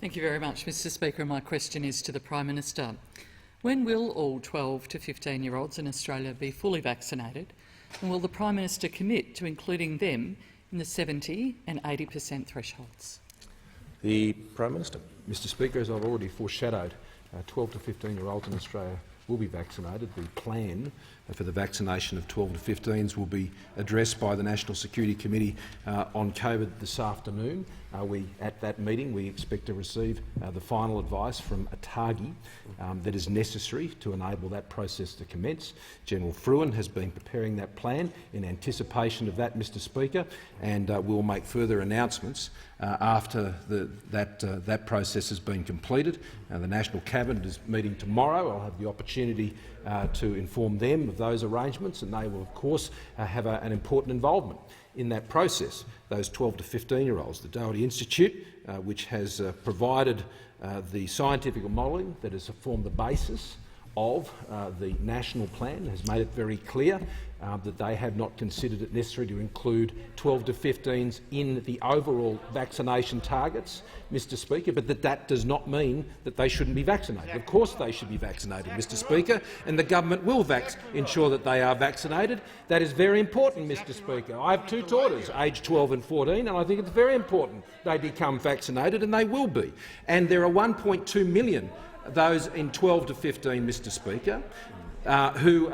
Thank you very much, Mr Speaker. My question is to the Prime Minister. When will all 12 to 15-year-olds in Australia be fully vaccinated, and will the Prime Minister commit to including them in the 70% and 80% thresholds? The Prime Minister. Mr Speaker, as I've already foreshadowed, 12 to 15-year-olds in Australia will be vaccinated. The plan for the vaccination of 12 to 15s will be addressed by the National Security Committee on COVID this afternoon. At that meeting, we expect to receive the final advice from ATAGI that is necessary to enable that process to commence. General Fruin has been preparing that plan in anticipation of that, Mr Speaker, and we'll make further announcements after that process has been completed. The National Cabinet is meeting tomorrow. I'll have the opportunity to inform them of those arrangements, and they will, of course, have an important involvement in that process. Those 12 to 15-year-olds, the Doherty Institute, which has provided the scientific modelling that has formed the basis of the national plan, has made it very clear that they have not considered it necessary to include 12 to 15s in the overall vaccination targets, Mr Speaker, but that does not mean that they shouldn't be vaccinated. Of course they should be vaccinated, Mr Speaker, and the government will ensure that they are vaccinated. That is very important, Mr Speaker. I have two daughters, aged 12 and 14, and I think it's very important they become vaccinated, and they will be. And there are 1.2 million those in 12 to 15, Mr Speaker, who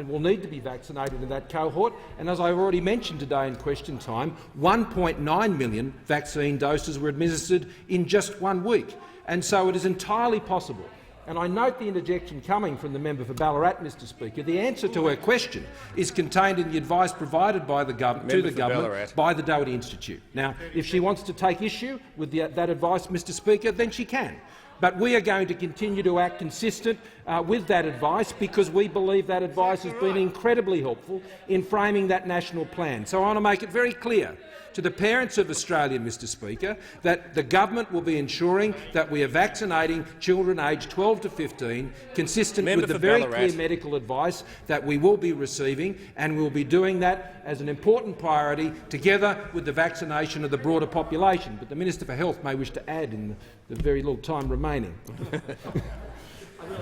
will need to be vaccinated in that cohort. And as I've already mentioned today in question time, 1.9 million vaccine doses were administered in just 1 week. And so it is entirely possible. And I note the interjection coming from the member for Ballarat, Mr Speaker. The answer to her question is contained in the advice provided by the government by the Doherty Institute. Now, if she wants to take issue with that advice, Mr Speaker, then she can. But we are going to continue to act consistent with that advice, because we believe that advice has been incredibly helpful in framing that national plan. So I want to make it very clear to the parents of Australia, Mr Speaker, that the government will be ensuring that we are vaccinating children aged 12 to 15, consistent with the very clear medical advice that we will be receiving, and we will be doing that as an important priority together with the vaccination of the broader population. But the Minister for Health may wish to add in the very little time remaining.